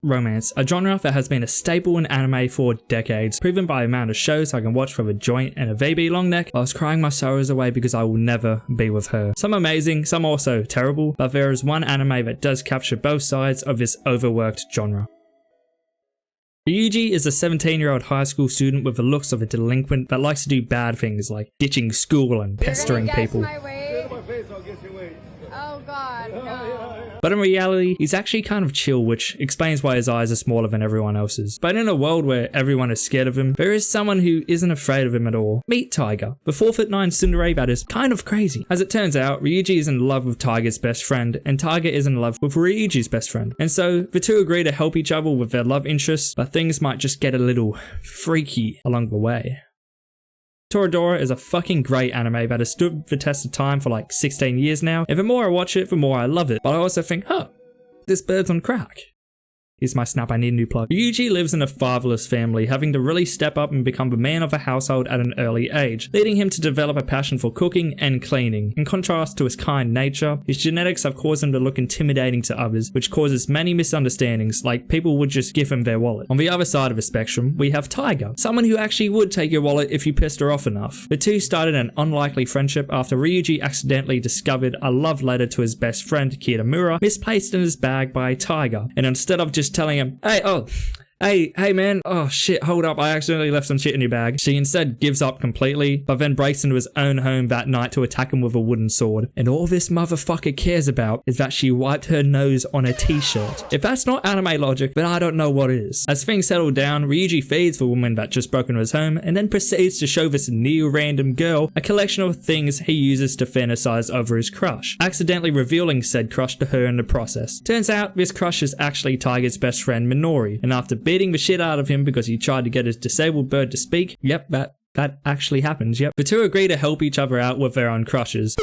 romance, a genre that has been a staple in anime for decades, proven by the amount of shows I can watch with a joint and a VB long neck. I was crying my sorrows away because I will never be with her. Some amazing, some also terrible, but there is one anime that does capture both sides of this overworked genre. Ryuji is a 17-year-old high school student with the looks of a delinquent that likes to do bad things like ditching school and pestering people. Oh god, no. But in reality, he's actually kind of chill, which explains why his eyes are smaller than everyone else's. But in a world where everyone is scared of him, there is someone who isn't afraid of him at all. Meet Taiga, the 4'9" tsundere that is kind of crazy. As it turns out, Ryuji is in love with Taiga's best friend, and Taiga is in love with Ryuji's best friend. And so, the two agree to help each other with their love interests, but things might just get a little freaky along the way. Toradora is a fucking great anime that has stood the test of time for like 16 years now, and the more I watch it, the more I love it. But I also think, huh, this bird's on crack. Here's my snap, I need a new plug. Ryuji lives in a fatherless family, having to really step up and become the man of the household at an early age, leading him to develop a passion for cooking and cleaning. In contrast to his kind nature, his genetics have caused him to look intimidating to others, which causes many misunderstandings, like people would just give him their wallet. On the other side of the spectrum, we have Taiga, someone who actually would take your wallet if you pissed her off enough. The two started an unlikely friendship after Ryuji accidentally discovered a love letter to his best friend Kitamura, misplaced in his bag by Taiga, and instead of just telling him, hey man, oh shit, hold up, I accidentally left some shit in your bag, she instead gives up completely, but then breaks into his own home that night to attack him with a wooden sword. And all this motherfucker cares about is that she wiped her nose on a t-shirt. If that's not anime logic, then I don't know what is. As things settle down, Ryuji feeds the woman that just broke into his home, and then proceeds to show this new random girl a collection of things he uses to fantasize over his crush, accidentally revealing said crush to her in the process. Turns out this crush is actually Taiga's best friend Minori, and after beating the shit out of him because he tried to get his disabled bird to speak, yep, that actually happens, yep. The two agree to help each other out with their own crushes.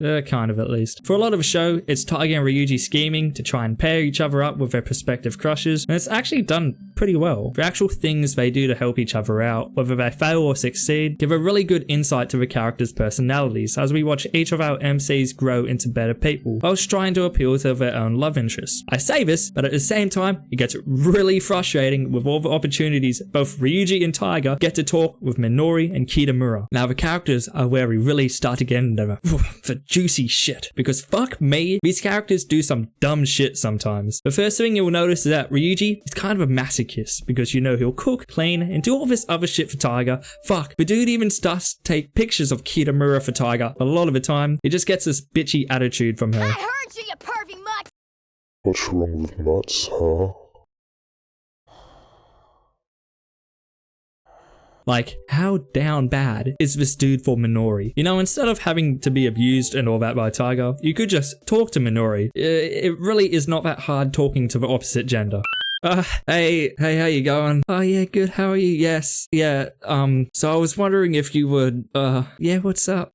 Kind of at least. For a lot of the show, it's Taiga and Ryuji scheming to try and pair each other up with their prospective crushes, and it's actually done pretty well. The actual things they do to help each other out, whether they fail or succeed, give a really good insight to the characters' personalities as we watch each of our MCs grow into better people, whilst trying to appeal to their own love interests. I say this, but at the same time, it gets really frustrating with all the opportunities both Ryuji and Taiga get to talk with Minori and Kitamura. Now the characters are where we really start to get into the juicy shit, because fuck me, these characters do some dumb shit sometimes. The first thing you'll notice is that Ryuji is kind of a masochist, because you know he'll cook, clean, and do all this other shit for Taiga. Fuck, the dude even starts to take pictures of Kitamura for Taiga, but a lot of the time, he just gets this bitchy attitude from her. I heard you pervy mutt! What's wrong with nuts, huh? Like, how down bad is this dude for Minori? You know, instead of having to be abused and all that by Taiga, you could just talk to Minori. It really is not that hard talking to the opposite gender. Hey, how you going? Oh yeah, good, how are you? Yes, yeah, so I was wondering if you would, yeah, what's up?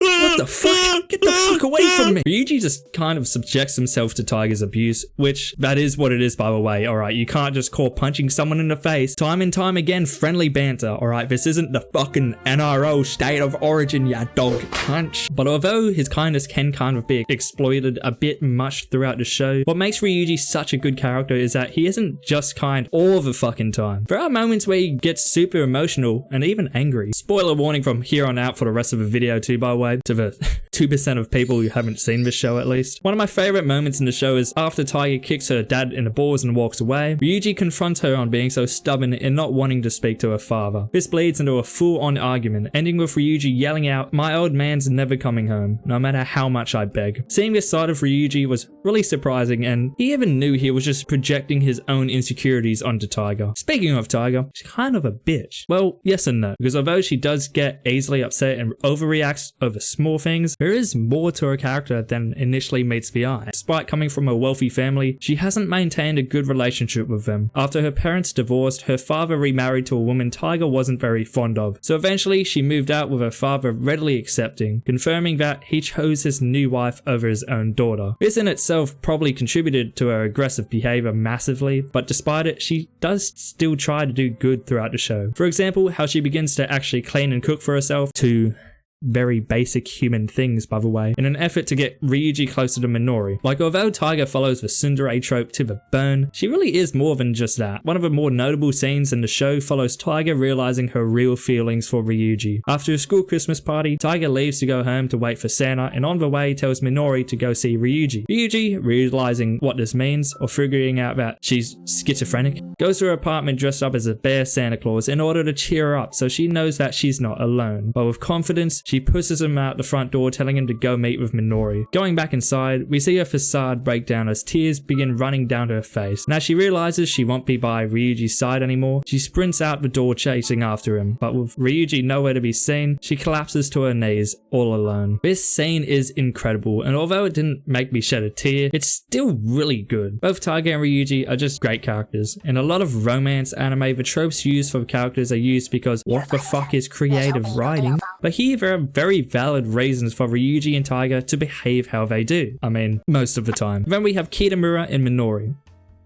What the fuck? Get the fuck away from me! Ryuji just kind of subjects himself to Taiga's abuse, which that is what it is, by the way. Alright, you can't just call punching someone in the face time and time again friendly banter. Alright, this isn't the fucking NRO state of origin, ya dog cunt. But although his kindness can kind of be exploited a bit much throughout the show, what makes Ryuji such a good character is that he isn't just kind all the fucking time. There are moments where he gets super emotional and even angry. Spoiler warning from here on out for the rest of the video too, by the way, to the 2% of people who haven't seen this show at least. One of my favorite moments in the show is after Taiga kicks her dad in the balls and walks away, Ryuji confronts her on being so stubborn and not wanting to speak to her father. This bleeds into a full-on argument, ending with Ryuji yelling out, "My old man's never coming home, no matter how much I beg." Seeing this side of Ryuji was really surprising, and he even knew he was just projecting his own insecurities onto Taiga. Speaking of Taiga, she's kind of a bitch. Well, yes and no, because although she does get easily upset and overreacts over small things, there is more to her character than initially meets the eye. Despite coming from a wealthy family, she hasn't maintained a good relationship with them. After her parents divorced, her father remarried to a woman Taiga wasn't very fond of, so eventually she moved out with her father readily accepting, confirming that he chose his new wife over his own daughter. This in itself probably contributed to her aggressive behavior massively, but despite it, she does still try to do good throughout the show. For example, how she begins to actually clean and cook for herself, to very basic human things, by the way, in an effort to get Ryuji closer to Minori. Like, although Taiga follows the tsundere trope to the bone, she really is more than just that. One of the more notable scenes in the show follows Taiga realizing her real feelings for Ryuji. After a school Christmas party, Taiga leaves to go home to wait for Santa, and on the way tells Minori to go see Ryuji. Ryuji, realizing what this means, or figuring out that she's schizophrenic, goes to her apartment dressed up as a bear Santa Claus in order to cheer her up so she knows that she's not alone. But with confidence, she pushes him out the front door, telling him to go meet with Minori. Going back inside, we see her facade break down as tears begin running down her face. And as she realizes she won't be by Ryuji's side anymore, she sprints out the door chasing after him. But with Ryuji nowhere to be seen, she collapses to her knees, all alone. This scene is incredible, and although it didn't make me shed a tear, it's still really good. Both Taiga and Ryuji are just great characters. In a lot of romance anime, the tropes used for the characters are used because what the fuck is creative writing? But here there are very valid reasons for Ryuji and Taiga to behave how they do. I mean, most of the time. Then we have Kitamura and Minori.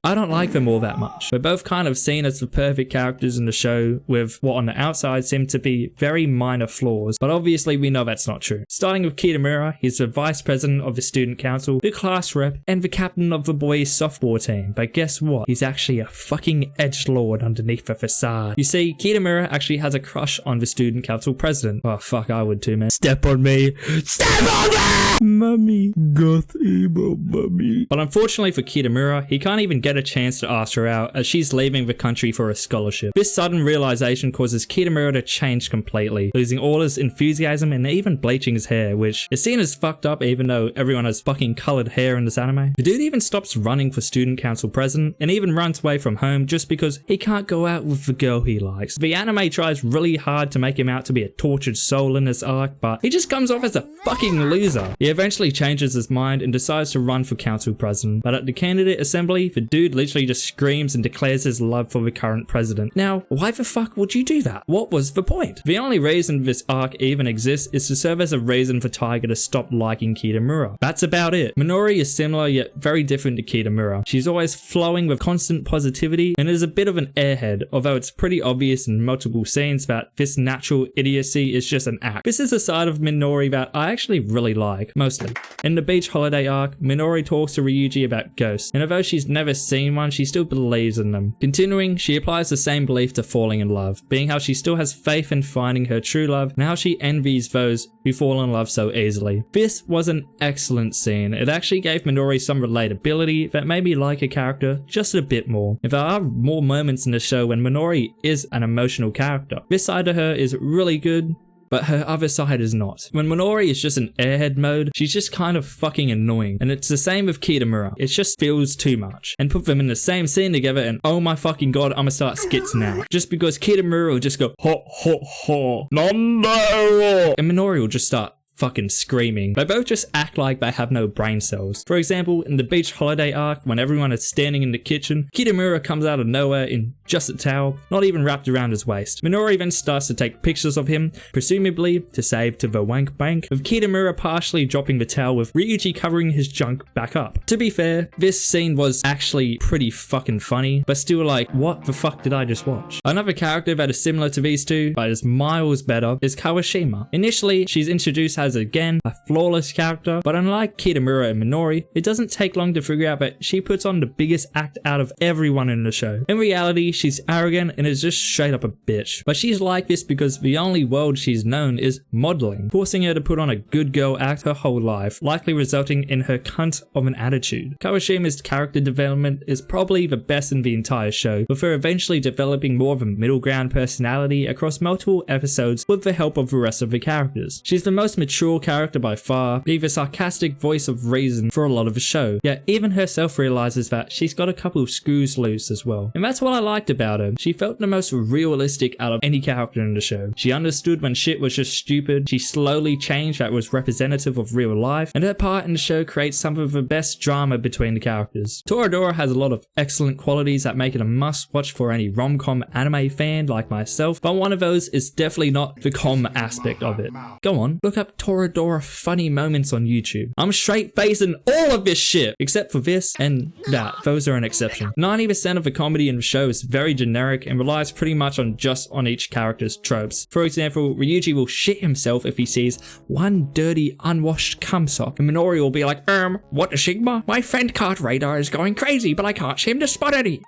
I don't like them all that much. They're both kind of seen as the perfect characters in the show, with what on the outside seem to be very minor flaws, but obviously we know that's not true. Starting with Kitamura, he's the vice president of the student council, the class rep, and the captain of the boys softball team. But guess what? He's actually a fucking edgelord underneath the facade. You see, Kitamura actually has a crush on the student council president. Oh fuck, I would too, man. Step on me! Step on me! Mummy, goth emo mummy. But unfortunately for Kitamura, he can't even get a chance to ask her out as she's leaving the country for a scholarship. This sudden realization causes Kitamura to change completely, losing all his enthusiasm and even bleaching his hair, which is seen as fucked up even though everyone has fucking colored hair in this anime. The dude even stops running for student council president and even runs away from home just because he can't go out with the girl he likes. The anime tries really hard to make him out to be a tortured soul in this arc, but he just comes off as a fucking loser. He eventually changes his mind and decides to run for council president, but at the candidate assembly, the dude literally just screams and declares his love for the current president. Now, why the fuck would you do that? What was the point? The only reason this arc even exists is to serve as a reason for Taiga to stop liking Kitamura. That's about it. Minori is similar yet very different to Kitamura. She's always flowing with constant positivity and is a bit of an airhead, although it's pretty obvious in multiple scenes that this natural idiocy is just an act. This is a side of Minori that I actually really like, mostly. In the beach holiday arc, Minori talks to Ryuji about ghosts, and although she's never seen one, she still believes in them. Continuing, she applies the same belief to falling in love, being how she still has faith in finding her true love, and how she envies those who fall in love so easily. This was an excellent scene. It actually gave Minori some relatability that made me like a character just a bit more. If there are more moments in the show when Minori is an emotional character, this side of her is really good, but her other side is not. When Minori is just in airhead mode, she's just kind of fucking annoying. And it's the same with Kitamura. It just feels too much. And put them in the same scene together and oh my fucking god, I'ma start skits now. Just because Kitamura will just go, ho ho ho, Nando! And Minori will just start fucking screaming. They both just act like they have no brain cells. For example, in the beach holiday arc, when everyone is standing in the kitchen, Kitamura comes out of nowhere in just a towel, not even wrapped around his waist. Minori then starts to take pictures of him, presumably to save to the wank bank, with Kitamura partially dropping the towel with Ryuji covering his junk back up. To be fair, this scene was actually pretty fucking funny, but still like, what the fuck did I just watch? Another character that is similar to these two, but is miles better, is Kawashima. Initially, she's introduced as again a flawless character, but unlike Kitamura and Minori, it doesn't take long to figure out that she puts on the biggest act out of everyone in the show. In reality, she's arrogant and is just straight up a bitch, but she's like this because the only world she's known is modeling, forcing her to put on a good girl act her whole life, likely resulting in her cunt of an attitude. Kawashima's character development is probably the best in the entire show, with her eventually developing more of a middle ground personality across multiple episodes with the help of the rest of the characters. She's the most mature character by far, being the sarcastic voice of reason for a lot of the show, yet even herself realizes that she's got a couple of screws loose as well. And that's what I liked about her. She felt the most realistic out of any character in the show. She understood when shit was just stupid, she slowly changed that was representative of real life, and her part in the show creates some of the best drama between the characters. Toradora has a lot of excellent qualities that make it a must watch for any rom-com anime fan like myself, but one of those is definitely not the com aspect of it. Go on, look up Toradora funny moments on YouTube. I'm straight facing all of this shit, except for this and that. Those are an exception. 90% of the comedy in the show is very generic and relies pretty much on each character's tropes. For example, Ryuji will shit himself if he sees one dirty, unwashed cum sock, and Minori will be like, what the Sigma? My friend card radar is going crazy, but I can't seem to spot any.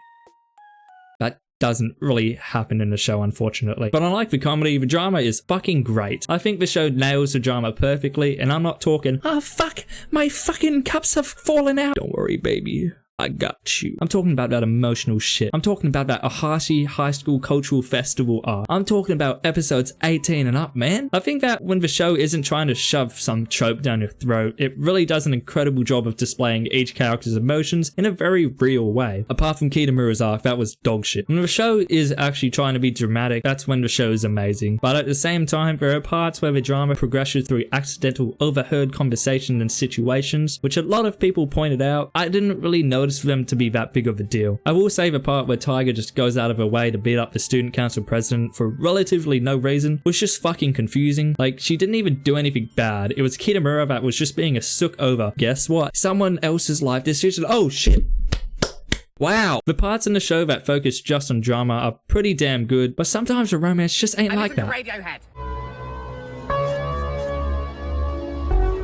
That doesn't really happen in the show, unfortunately. But unlike the comedy, the drama is fucking great. I think the show nails the drama perfectly, and I'm not talking, oh fuck, my fucking cups have fallen out. Don't worry, baby. I got you. I'm talking about that emotional shit. I'm talking about that Ahashi High School Cultural Festival art. I'm talking about episodes 18 and up, man. I think that when the show isn't trying to shove some trope down your throat, it really does an incredible job of displaying each character's emotions in a very real way. Apart from Kitamura's arc, that was dog shit. When the show is actually trying to be dramatic, that's when the show is amazing. But at the same time, there are parts where the drama progresses through accidental overheard conversation and situations, which a lot of people pointed out. I didn't really notice for them to be that big of a deal. I will say the part where Taiga just goes out of her way to beat up the student council president for relatively no reason was just fucking confusing. Like, she didn't even do anything bad. It was Kitamura that was just being a sook over. Guess what? Someone else's life decision. Oh shit. Wow. The parts in the show that focus just on drama are pretty damn good, but sometimes the romance just ain't like that. Radiohead.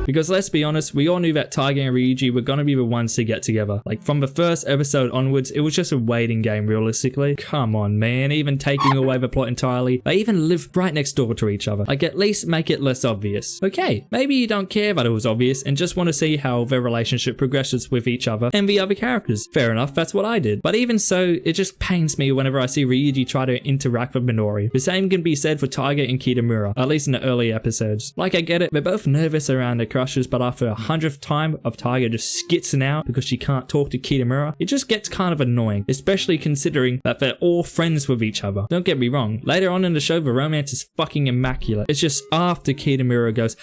Because let's be honest, we all knew that Taiga and Ryuji were gonna be the ones to get together. Like, from the first episode onwards, it was just a waiting game realistically. Come on, man, even taking away the plot entirely, they even live right next door to each other. Like, at least make it less obvious. Okay, maybe you don't care that it was obvious and just want to see how their relationship progresses with each other and the other characters. Fair enough, that's what I did. But even so, it just pains me whenever I see Ryuji try to interact with Minori. The same can be said for Taiga and Kitamura, at least in the early episodes. Like, I get it, they're both nervous around their crushes, but after 100th time of Taiga just skitzing out because she can't talk to Kitamura, it just gets kind of annoying, especially considering that they're all friends with each other. Don't get me wrong, later on in the show, the romance is fucking immaculate. It's just after Kitamura goes,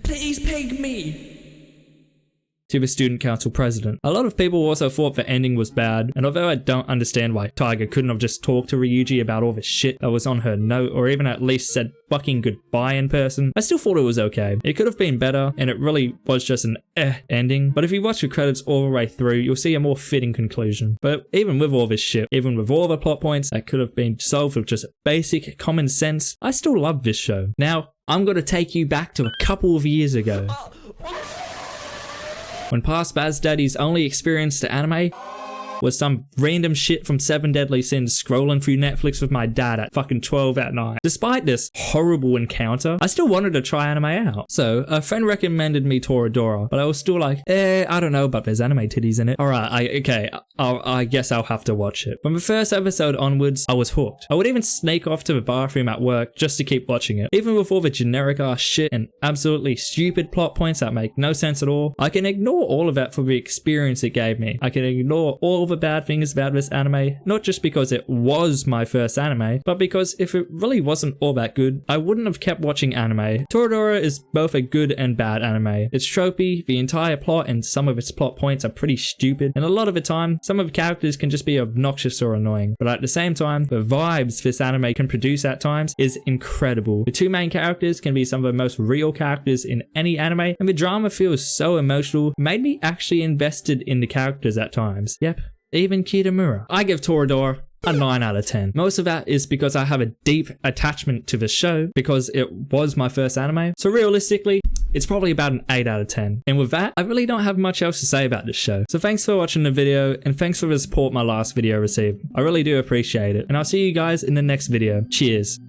please peg me, to the student council president. A lot of people also thought the ending was bad, and although I don't understand why Taiga couldn't have just talked to Ryuji about all the shit that was on her note, or even at least said fucking goodbye in person, I still thought it was okay. It could have been better, and it really was just an ending, but if you watch the credits all the way through, you'll see a more fitting conclusion. But even with all this shit, even with all the plot points that could have been solved with just basic common sense, I still love this show. Now, I'm gonna take you back to a couple of years ago, when past Baz Daddy's only experience to anime was some random shit from 7 Deadly Sins scrolling through Netflix with my dad at fucking 12 at night. Despite this horrible encounter, I still wanted to try anime out. So, a friend recommended me Toradora, but I was still like, I don't know, but there's anime titties in it. Alright, I guess I'll have to watch it. From the first episode onwards, I was hooked. I would even sneak off to the bathroom at work just to keep watching it. Even with all the generic ass shit and absolutely stupid plot points that make no sense at all, I can ignore all of that for the experience it gave me. I can ignore all the bad things about this anime, not just because it was my first anime, but because if it really wasn't all that good, I wouldn't have kept watching anime. Toradora is both a good and bad anime. It's tropey, the entire plot and some of its plot points are pretty stupid, and a lot of the time, some of the characters can just be obnoxious or annoying. But at the same time, the vibes this anime can produce at times is incredible. The two main characters can be some of the most real characters in any anime, and the drama feels so emotional, made me actually invested in the characters at times. Yep. Even Kitamura. I give Toradora a 9 out of 10. Most of that is because I have a deep attachment to the show because it was my first anime. So realistically, it's probably about an 8 out of 10. And with that, I really don't have much else to say about this show. So thanks for watching the video and thanks for the support my last video received. I really do appreciate it. And I'll see you guys in the next video. Cheers.